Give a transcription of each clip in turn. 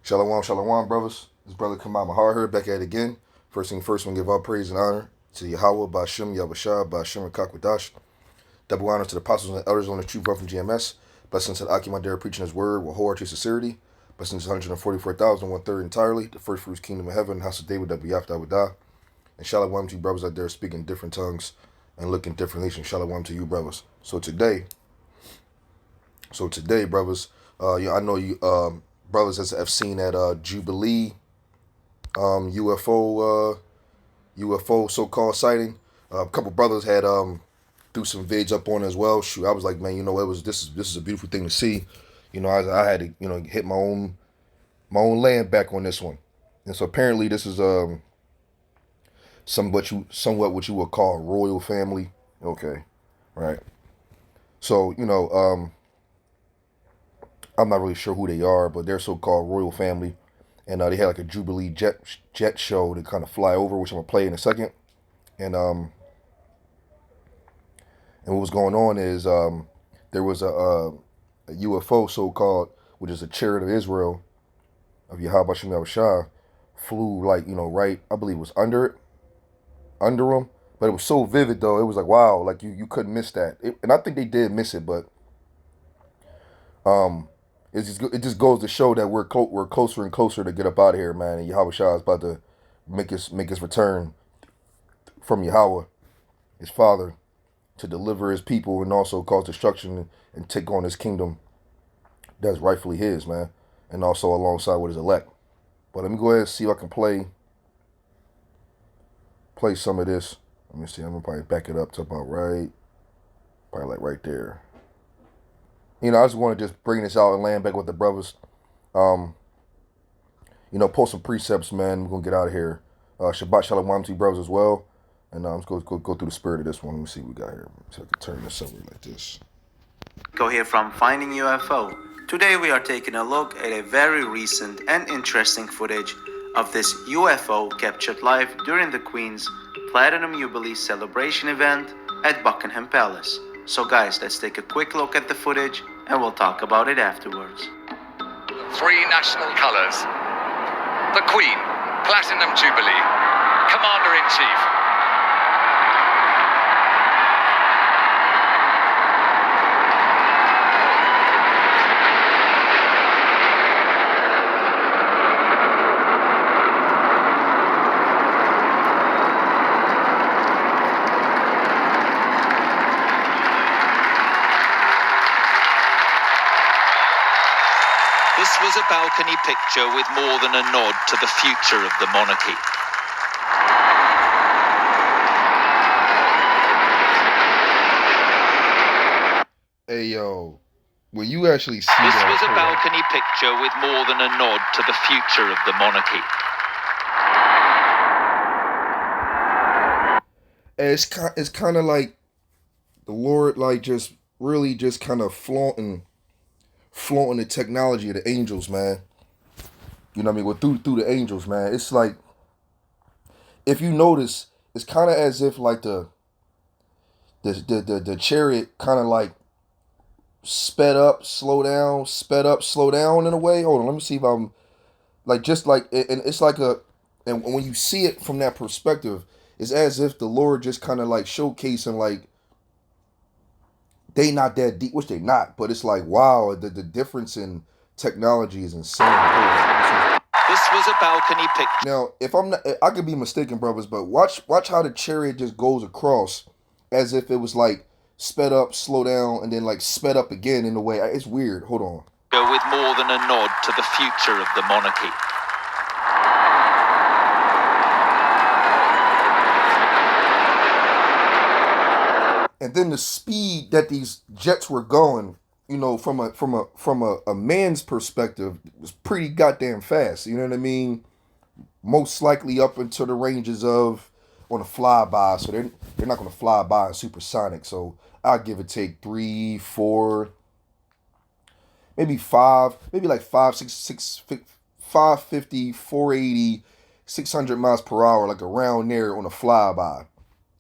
Shalom, shalom, brothers. This brother come out my heart here, back at it again. First thing first, we give all praise and honor to Yahawah, Bahasham, Yahawashi, qadash. Double honor to the apostles and elders on the true brother from GMS. Blessings to the achyam there preaching his word with wholehearted sincerity. Blessings to 144,000, one third entirely. The first fruits, kingdom of heaven, house of David, Yahawashi. And shalom to you brothers out there speaking different tongues and looking differently. And shalom to you brothers. So today, brothers, I know you brothers as have seen that Jubilee UFO so-called sighting. A couple brothers had threw some vids up on it as well. Shoot, I was like, man, this is a beautiful thing to see. I had to hit my own land back on this one. And so apparently this is somewhat what you would call a royal family. Okay, right. So I'm not really sure who they are, but they're so-called royal family, and they had like a Jubilee jet show to kind of fly over, which I'm gonna play in a second. And what was going on is there was a UFO so-called, which is a Chariot of Israel of Yahawashi, flew right, I believe it was under them, but it was so vivid though. It was like wow, like you couldn't miss that. And I think they did miss it, but it just goes to show that we're closer and closer to get up out of here, man. And Yahawashi is about to make his return from Yahawah, his father, to deliver his people and also cause destruction and take on his kingdom that's rightfully his, man. And also alongside with his elect. But let me go ahead and see if I can play some of this. Let me see. I'm gonna probably back it up to about probably like right there. I just want to just bring this out and land back with the brothers. Pull some precepts, man. We're gonna get out of here. Shabbat shalom to you brothers as well. And let's go through the spirit of this one. Let me see what we got here. So I can turn this over like this. Go here from Finding UFO. Today we are taking a look at a very recent and interesting footage of this UFO captured live during the Queen's Platinum Jubilee celebration event at Buckingham Palace. So guys, let's take a quick look at the footage and we'll talk about it afterwards. Three national colours. The Queen, Platinum Jubilee, Commander-in-Chief. This was a balcony picture with more than a nod to the future of the monarchy. Hey, yo, when you actually see this that... This was a balcony picture with more than a nod to the future of the monarchy. It's kind of like the Lord, like, just really just kind of flaunting the technology of the angels, man. You know what I mean? Well, through the angels, man. It's like, if you notice, it's kind of as if like the chariot kind of like sped up, slow down in a way. Hold on, let me see if I'm like just like, and it's like and when you see it from that perspective, it's as if the Lord just kind of like showcasing like they not that deep, which they not, but it's like wow, the difference in technology is insane. This was a balcony picture. Now, if I'm not, I could be mistaken, brothers, but watch how the chariot just goes across as if it was like sped up, slow down, and then like sped up again in a way. It's weird. Hold on. Go with more than a nod to the future of the monarchy. And then the speed that these jets were going, from a man's perspective, was pretty goddamn fast. You know what I mean? Most likely up into the ranges of on a flyby, so they're not going to fly by in supersonic. So I'll give it take 3, 4, maybe 5, maybe like 550, 480, 600 miles per hour, like around there on a flyby.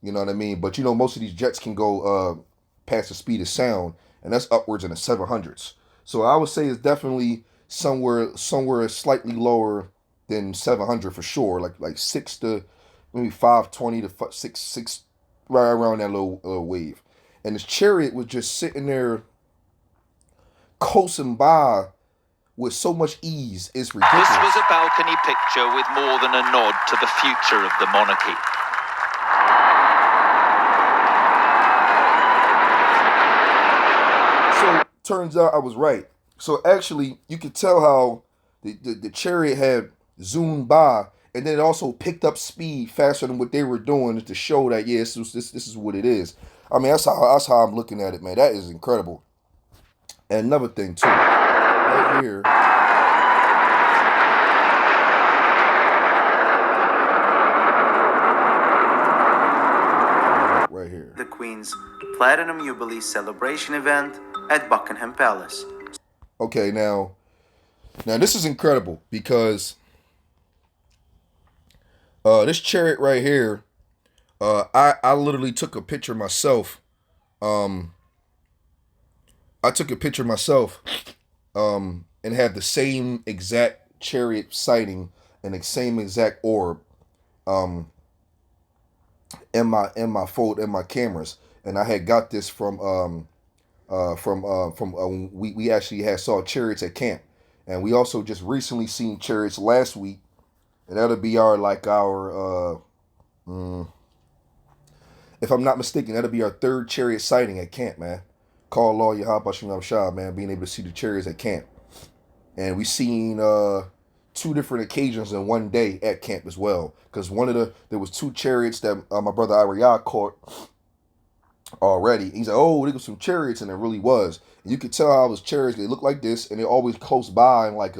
You know what I mean? But most of these jets can go past the speed of sound, and that's upwards in the 700s. So I would say it's definitely somewhere slightly lower than 700 for sure, like 6 to maybe 520 to 6, right around that little wave. And this Chariot was just sitting there coasting by with so much ease. It's ridiculous. This was a balcony picture with more than a nod to the future of the monarchy. So turns out I was right. So actually, you could tell how the Chariot had zoomed by, and then it also picked up speed faster than what they were doing to show that, yeah, this is what it is. I mean, that's how I'm looking at it, man. That is incredible. And another thing too, right here. Right here. The Queen's Platinum Jubilee celebration event at Buckingham Palace. Okay, now this is incredible because this Chariot right here, I literally took a picture myself. I took a picture myself and had the same exact Chariot sighting and the same exact orb in my phone, in my cameras, and I had got this from we actually had saw Chariots at camp, and we also just recently seen Chariots last week, and that'll be our if I'm not mistaken, that'll be our third Chariot sighting at camp, man. Call law Yahawashi, man, being able to see the Chariots at camp, and we seen 2 different occasions in one day at camp as well, because there was 2 Chariots that my brother Yahawah caught already. He's like, oh, there was some Chariots, and it really was. And you could tell how those Chariots, they look like this, and they're always close by and like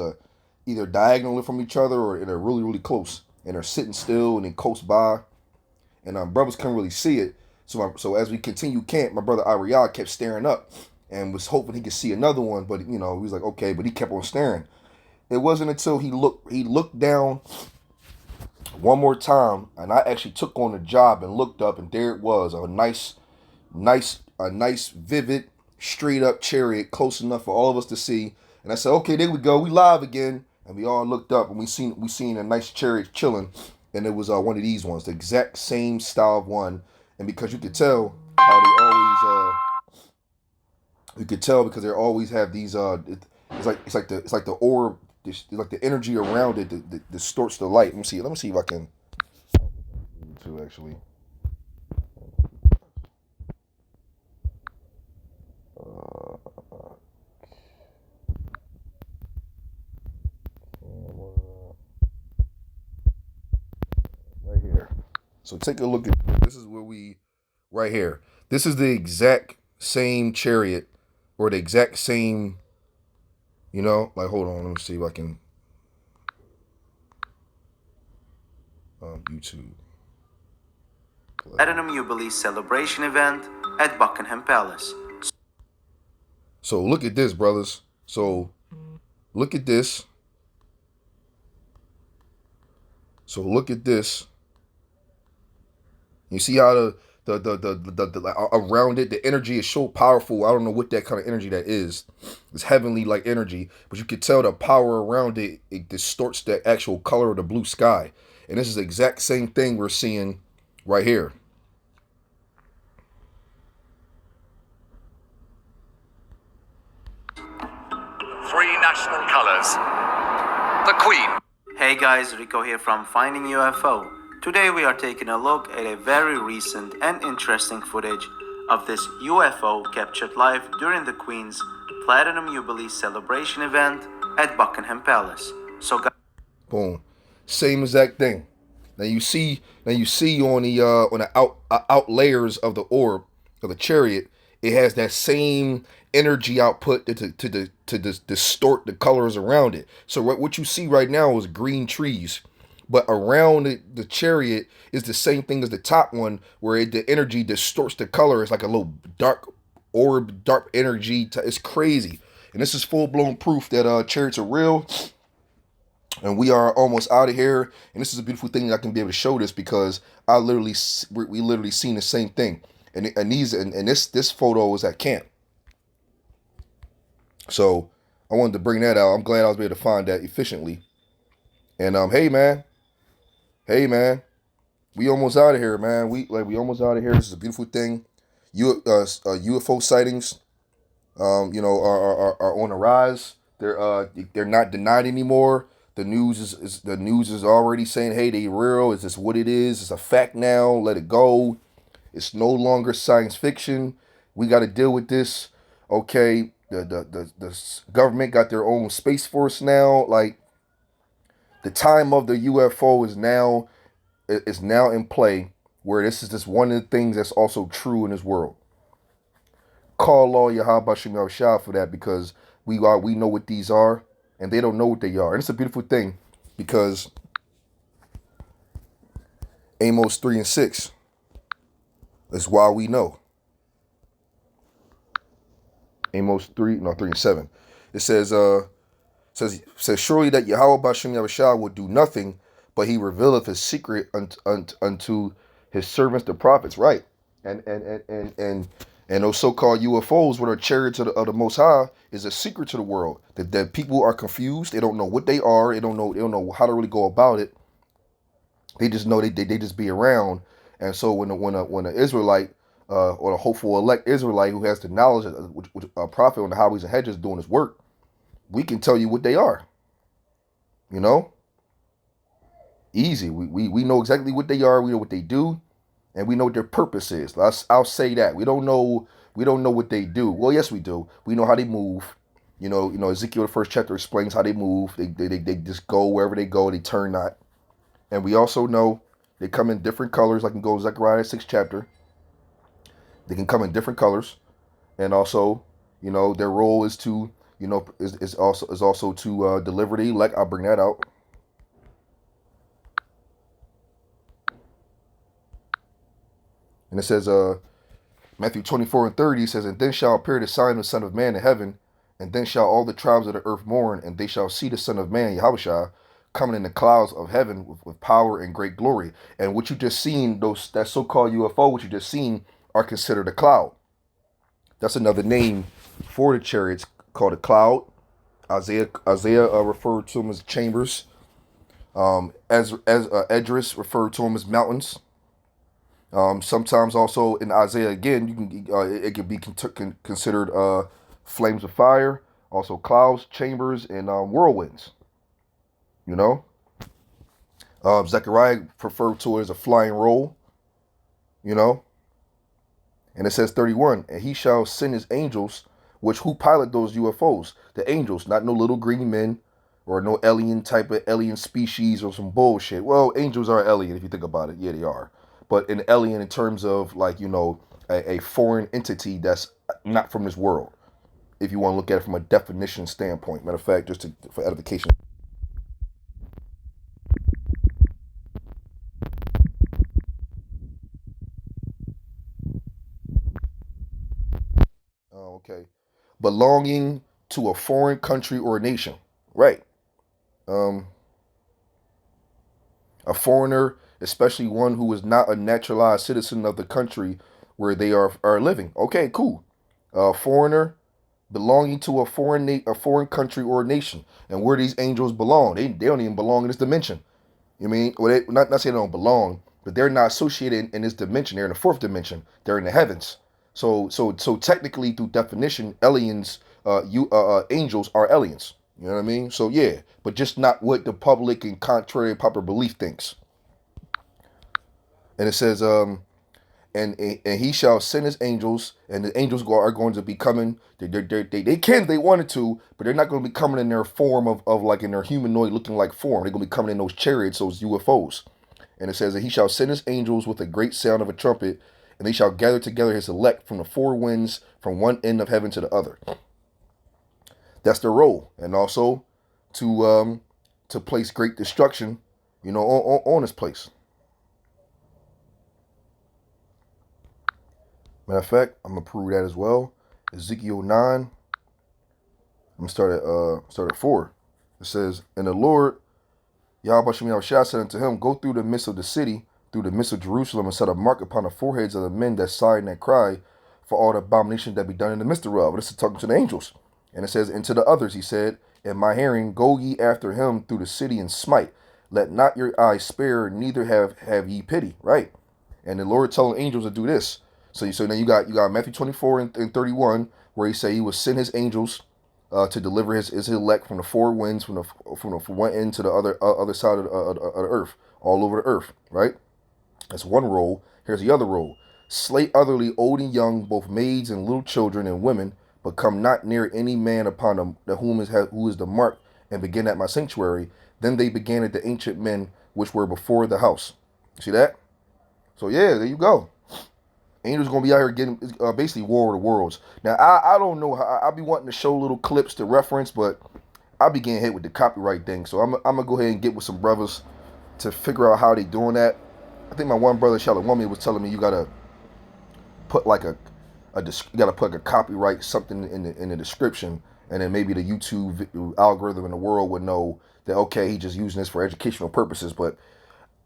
either diagonally from each other or they're really, really close. And they're sitting still and they close by. And brothers couldn't really see it. So as we continue camp, my brother Yahawah kept staring up and was hoping he could see another one, but he was like, okay, but he kept on staring. It wasn't until he looked down one more time, and I actually took on the job and looked up, and there it was, a nice, vivid, straight up Chariot, close enough for all of us to see. And I said, okay, there we go, we live again. And we all looked up, and we seen a nice Chariot chilling, and it was one of these ones, the exact same style of one. And because you could tell how they always, because they always have these, it's like the orb. Like the energy around it that distorts the light. Let me see if I can to actually right here. So take a look at this. Is where we right here. This is the exact same Chariot, or the exact same. Like, hold on, let me see if I can. YouTube. Platinum Jubilee celebration event at Buckingham Palace. So look at this, brothers. So look at this. So look at this. You see how the around it, the energy is so powerful. I don't know what that kind of energy that is. It's heavenly like energy, but you can tell the power around it. It distorts the actual color of the blue sky, and this is the exact same thing we're seeing right here. Three national colours. The Queen. Hey guys, Rico here from Finding UFO. Today we are taking a look at a very recent and interesting footage of this UFO captured live during the Queen's Platinum Jubilee celebration event at Buckingham Palace. So guys, boom, same exact thing. Now you see on the out layers of the orb of the Chariot, it has that same energy output to distort the colors around it. So what you see right now is green trees. But around the Chariot is the same thing as the top one, where the energy distorts the color. It's like a little dark orb, dark energy. It's crazy. And this is full-blown proof that Chariots are real. And we are almost out of here. And this is a beautiful thing that I can be able to show this, because we literally seen the same thing. And this photo was at camp. So I wanted to bring that out. I'm glad I was able to find that efficiently. And hey man, we almost out of here, man. We almost out of here. This is a beautiful thing. UFO sightings, are on the rise. They're not denied anymore. The news is already saying, hey, they real. Is this what it is? It's a fact now. Let it go. It's no longer science fiction. We got to deal with this. Okay, the government got their own space force now. Like, the time of the UFO is now in play, where this is just one of the things that's also true in this world. Call all Yahawashi for that, because we know what these are, and they don't know what they are. And it's a beautiful thing, because Amos 3 and 6 is why we know. Amos 3 and 7. It says surely that Yahawah Bahasham Yahawashi will do nothing, but he revealeth his secret unto his servants the prophets. Right. And those so-called UFOs, what are chariots of the Most High, is a secret to the world. That people are confused. They don't know what they are. They don't know how to really go about it. They just know they just be around. And so when an Israelite or a hopeful elect Israelite who has the knowledge of a prophet on the highways and hedges doing his work, we can tell you what they are. Easy. We know exactly what they are. We know what they do. And we know what their purpose is. I'll say that. We don't know what they do. Well, yes, we do. We know how they move. Ezekiel, the first chapter, explains how they move. They just go wherever they go. They turn not. And we also know they come in different colors. Like, you go Zechariah 6th chapter. They can come in different colors. And also, their role is to, is also to deliver the elect. I'll bring that out. And it says, Matthew 24 and 30 says, and then shall appear the sign of the Son of Man in heaven, and then shall all the tribes of the earth mourn, and they shall see the Son of Man, Yahawashi, coming in the clouds of heaven with power and great glory. And what you just seen, that so-called UFO, what you just seen, are considered a cloud. That's another name for the chariots, called a cloud. Isaiah referred to them as chambers. As Edris referred to them as mountains. Sometimes also in Isaiah again, it can be considered flames of fire, also clouds, chambers, and whirlwinds. Zechariah referred to it as a flying roll. And it says 31, and he shall send his angels, who pilot those UFOs. The angels, not no little green men or no alien type of alien species or some bullshit. Well, angels are alien if you think about it. Yeah, they are. But an alien in terms of, like, a foreign entity that's not from this world, if you want to look at it from a definition standpoint. Matter of fact, just for edification. Okay. Belonging to a foreign country or nation. Right. A foreigner, especially one who is not a naturalized citizen of the country where they are living. Okay, cool. A foreigner belonging to a foreign country or nation. And where these angels belong, they don't even belong in this dimension. You mean? Well, they, not saying they don't belong, but they're not associated in this dimension. They're in the fourth dimension. They're in the heavens. So technically, through definition, angels are aliens. You know what I mean? So yeah, but just not what the public and contrary popular belief thinks. And it says, and he shall send his angels, and the angels are going to be coming. They can if they wanted to, but they're not going to be coming in their form of like in their humanoid looking like form. They're going to be coming in those chariots, those UFOs. And it says that he shall send his angels with a great sound of a trumpet, and they shall gather together his elect from the four winds, from one end of heaven to the other. That's their role, and also to place great destruction, on this place. Matter of fact, I'm gonna prove that as well. Ezekiel 9. I'm gonna start at 4. It says, and the Lord Yahawashi said unto him, go through the midst of the city, through the midst of Jerusalem, and set a mark upon the foreheads of the men that sigh and that cry, for all the abominations that be done in the midst thereof. This is talking to the angels. And it says, and to the others he said, in my hearing, go ye after him through the city and smite. Let not your eyes spare, neither have ye pity. Right? And the Lord telling angels to do this. So now you got Matthew 24 and 31, where he say he will send his angels to deliver his elect from the four winds, from one end to the other side of the earth, all over the earth. Right? That's one role. Here's the other role. Slay utterly old and young, both maids and little children and women, but come not near any man upon them who is the mark, and begin at my sanctuary. Then they began at the ancient men which were before the house. See that? So yeah, there you go. Angels gonna be out here getting basically War of the Worlds. Now I don't know how I be wanting to show little clips to reference, but I be getting hit with the copyright thing. So I'm gonna go ahead and get with some brothers to figure out how they doing that. I think my one brother Shalawami was telling me you gotta put like you gotta put like a copyright something in the description, and then maybe the YouTube algorithm in the world would know that okay, he just using this for educational purposes. But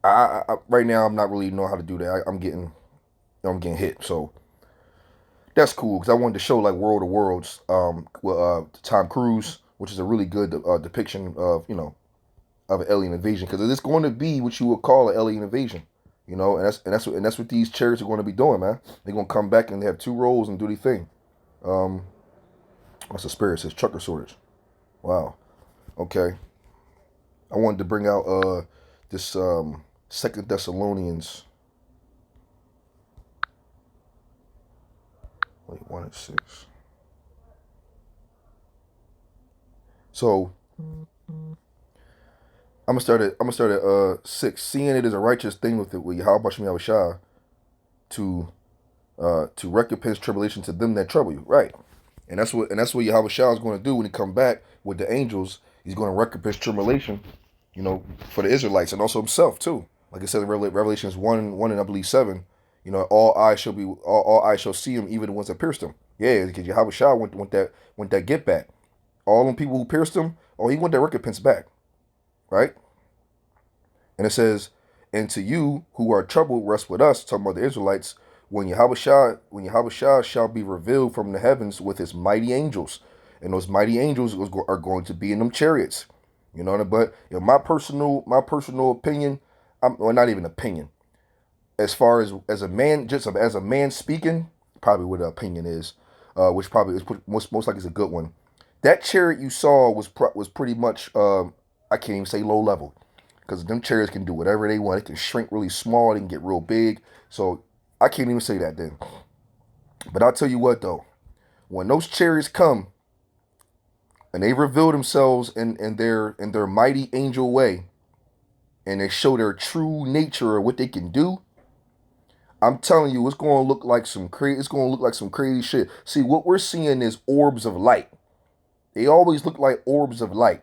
I right now I'm not really know how to do that. I'm getting hit, so that's cool because I wanted to show like World of Worlds with Tom Cruise, which is a really good depiction of of an alien invasion, because it's going to be what you would call an alien invasion. And that's what these chariots are going to be doing, man. They're going to come back and they have two roles and do their thing. What's the spirit? It says trucker shortage. Wow. Okay. I wanted to bring out this 2 Thessalonians. Wait, 1 and 6. So I'm gonna start at 6. Seeing it is a righteous thing with Yahawashi to recompense tribulation to them that trouble you. Right. And that's what Yahawashi is going to do when he come back with the angels. He's going to recompense tribulation, for the Israelites and also himself too. Like it says in Revelations 1 and I believe 7. All eyes shall see him, even the ones that pierced him. Yeah, because Yahawashi want that get back. All them people who pierced him, he want that recompense back. Right? And it says, and to you who are troubled, rest with us, talking about the Israelites, when Yahawashi shall be revealed from the heavens with his mighty angels. And those mighty angels are going to be in them chariots. But my personal opinion, not even opinion, as far as a man, just as a man speaking, probably what the opinion is, which probably is most likely is a good one. That chariot you saw was pretty much, I can't even say low level, because them chariots can do whatever they want. They can shrink really small, they can get real big. So I can't even say that then. But I'll tell you what though, when those chariots come and they reveal themselves in their mighty angel way, and they show their true nature of what they can do, I'm telling you, it's going to look like some crazy shit. See, what we're seeing is orbs of light. They always look like orbs of light.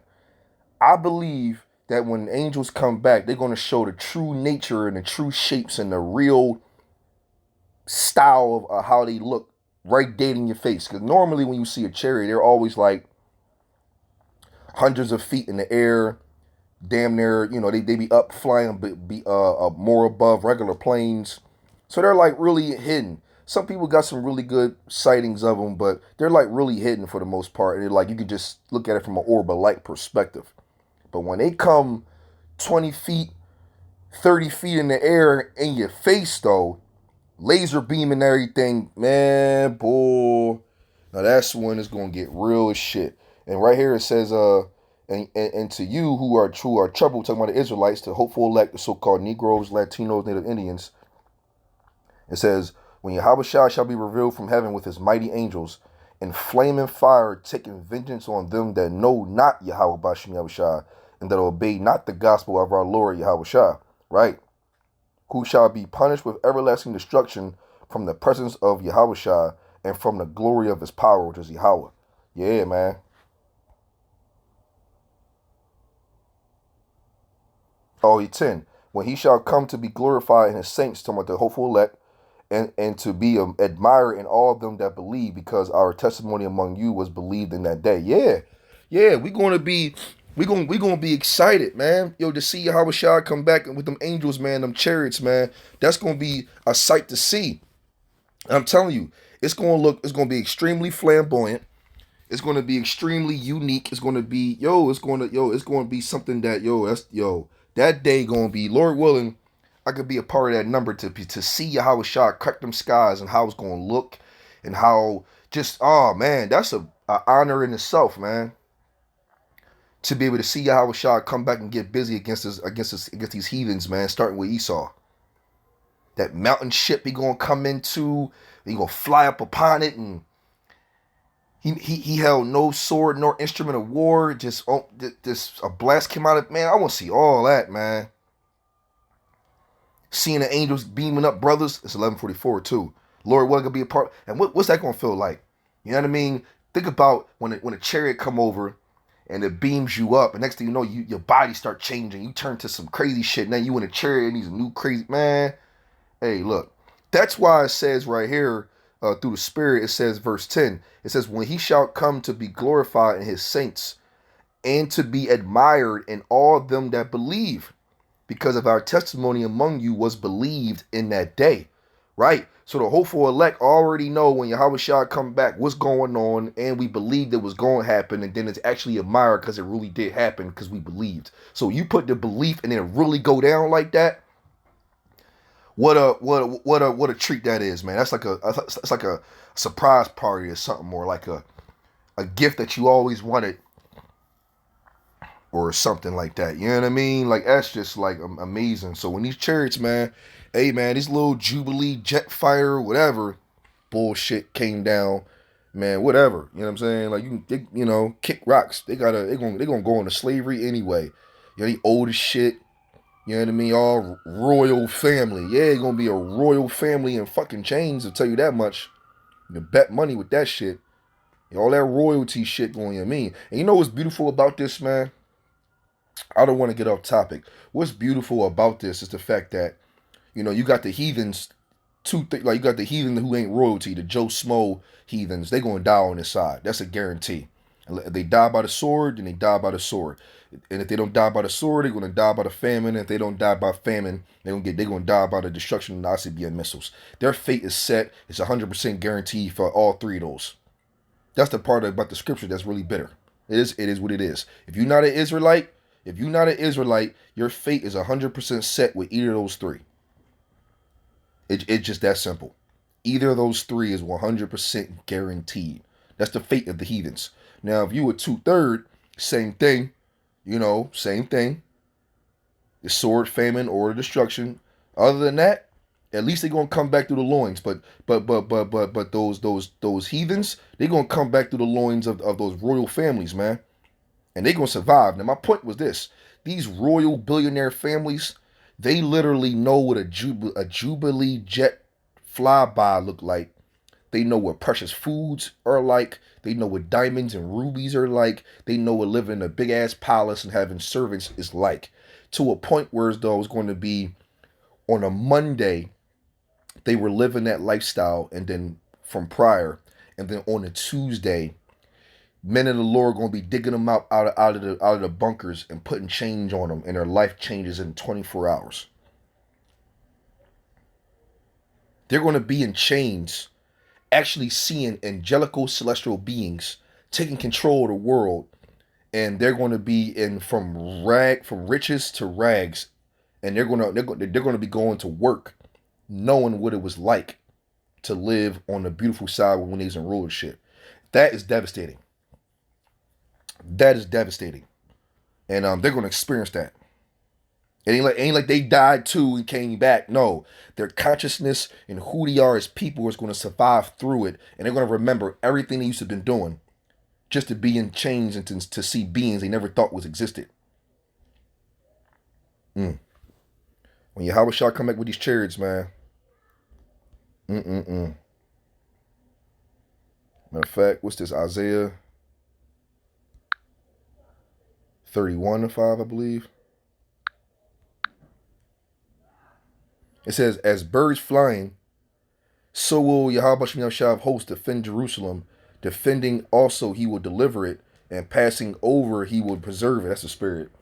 I believe that when angels come back, they're going to show the true nature and the true shapes and the real style of how they look right dead in your face. Because normally when you see a chariot, they're always like hundreds of feet in the air, damn near, they be up flying, be more above regular planes. So they're like really hidden. Some people got some really good sightings of them, but they're like really hidden for the most part. And they're like, you can just look at it from an orb of light perspective. But when they come 20 feet, 30 feet in the air in your face though, laser beam and everything, man, boy. Now that's when it's going to get real as shit. And right here it says, and to you who are troubled, talking about the Israelites, the hopeful elect, the so-called Negroes, Latinos, Native Indians, it says, when Yahawashi shall be revealed from heaven with his mighty angels, in flaming fire, taking vengeance on them that know not Yahawashi, and that obey not the gospel of our Lord Yahawashi, right? Who shall be punished with everlasting destruction from the presence of Yahawashi and from the glory of his power, which is Yahawah. Yeah, man. Oh, 10. When he shall come to be glorified in his saints, talking about the hopeful elect, and to be admired in all of them that believe, because our testimony among you was believed in that day. Yeah, we're gonna be excited, man. To see Yahawashi come back with them angels, man, them chariots, man. That's gonna be a sight to see. I'm telling you, it's gonna be extremely flamboyant. It's going to be extremely unique. It's going to be, it's going to be something that, that day going to be, Lord willing, I could be a part of that number to see Yahawashi crack them skies and how it's going to look and how just, oh man, that's a honor in itself, man. To be able to see Yahawashi come back and get busy against these heathens, man, starting with Esau. That mountain ship he gonna come into, he gonna fly up upon it, and he held no sword nor instrument of war. Just a blast came out of, man. I want to see all that, man. Seeing the angels beaming up brothers. It's 11:44 too. Lord, what gonna be a part? And what's that gonna feel like? You know what I mean? Think about when a chariot come over and it beams you up, and next thing you know, your body start changing. You turn to some crazy shit. Now you in a chariot and these new crazy, man. Hey, look. That's why it says right here, through the Spirit, it says, verse 10, it says, when he shall come to be glorified in his saints and to be admired in all them that believe, because of our testimony among you was believed in that day. Right? So the hopeful elect already know when Yahawashi come back what's going on, and we believed it was going to happen, and then it's actually admired because it really did happen because we believed. So you put the belief and then really go down like that. What a treat that is, man. That's like a surprise party or something, or like a gift that you always wanted, or something like that. You know what I mean? Like, that's just like amazing. So when these chariots, man, hey man, this little Jubilee jet fighter, whatever bullshit came down, man, whatever. You know what I'm saying? Like, kick rocks. They're gonna go into slavery anyway. They old as shit. You know what I mean? All royal family. Yeah, it's gonna be a royal family in fucking chains, I'll tell you that much. You bet money with that shit. All that royalty shit going, you know what I mean? And you know what's beautiful about this, man? I don't want to get off topic. What's beautiful about this is the fact that, you got the heathens, like you got the heathen who ain't royalty, the Joe Smo heathens, they gonna die on this side. That's a guarantee. If they die by the sword, then they die by the sword. And if they don't die by the sword, they're gonna die by the famine. And if they don't die by famine, they're gonna die by the destruction of the ICBM missiles. Their fate is set. It's 100% guaranteed for all three of those. That's the part about the scripture that's really bitter. It is what it is. If you're not an Israelite, your fate is 100% set with either of those three. It's just that simple. Either of those three is 100% guaranteed. That's the fate of the heathens. Now, if you were 2/3, same thing. Same thing. The sword, famine, or destruction. Other than that, at least they're gonna come back through the loins. But those heathens, they're gonna come back through the loins of those royal families, man. And they're gonna survive. Now, my point was this: these royal billionaire families, they literally know what a Jubilee jet flyby look like. They know what precious foods are like. They know what diamonds and rubies are like. They know what living in a big ass palace and having servants is like. To a point where as though it's going to be on a Monday, they were living that lifestyle, and then from prior, and then on a Tuesday, men of the Lord are going to be digging them out of the bunkers and putting change on them, and their life changes in 24 hours. They're going to be in chains, actually seeing angelical celestial beings taking control of the world, and they're going to be in from riches to rags, and they're going to be going to work, knowing what it was like to live on the beautiful side when they was in rulership. That is devastating. That is devastating, and they're going to experience that. It ain't like they died too and came back. No, their consciousness and who they are as people is going to survive through it, and they're going to remember everything they used to have been doing, just to be in chains and to see beings they never thought was existed. When Yahawashi come back with these chariots, man. Matter of fact, what's this? Isaiah 31:5, I believe. It says, as birds flying, so will Yahawashi of hosts defend Jerusalem. Defending also he will deliver it, and passing over he will preserve it. That's the Spirit.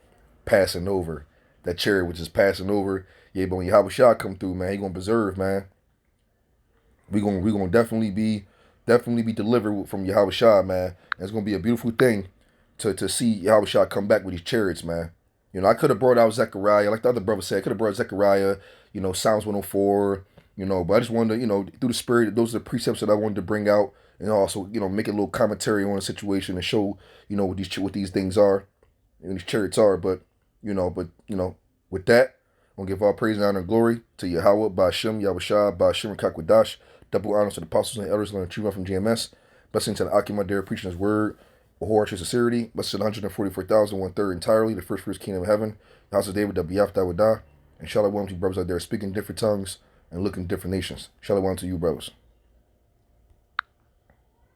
Passing over. That chariot which is passing over. Yeah, but when Yahawashi come through, man, he gonna preserve, man. We gonna definitely be definitely be delivered from Yahawashi, man. And it's gonna be a beautiful thing to see Yahawashi come back with these chariots, man. You know, I could have brought out Zechariah, like the other brother said. I could have brought Zechariah, you know, Psalms 104, you know, but I just wanted to, you know, through the Spirit, those are the precepts that I wanted to bring out, and also, you know, make a little commentary on the situation and show, you know, what these things are, and these chariots are. But you know, with that, I'm gonna give all praise and honor and glory to Yahawah, Bahasham, Yahawashi, Bahasham, and Kakwadash. Double honors to the apostles and elders learning true from GMS. Blessing to the achyam there preaching his word with wholehearted sincerity. Blessed to the 144,000, 1/3 entirely, the first fruits kingdom of heaven. The house of David, the Biaf, that would die. And shalom to you brothers out there speaking different tongues and looking different nations. Shalom to you brothers.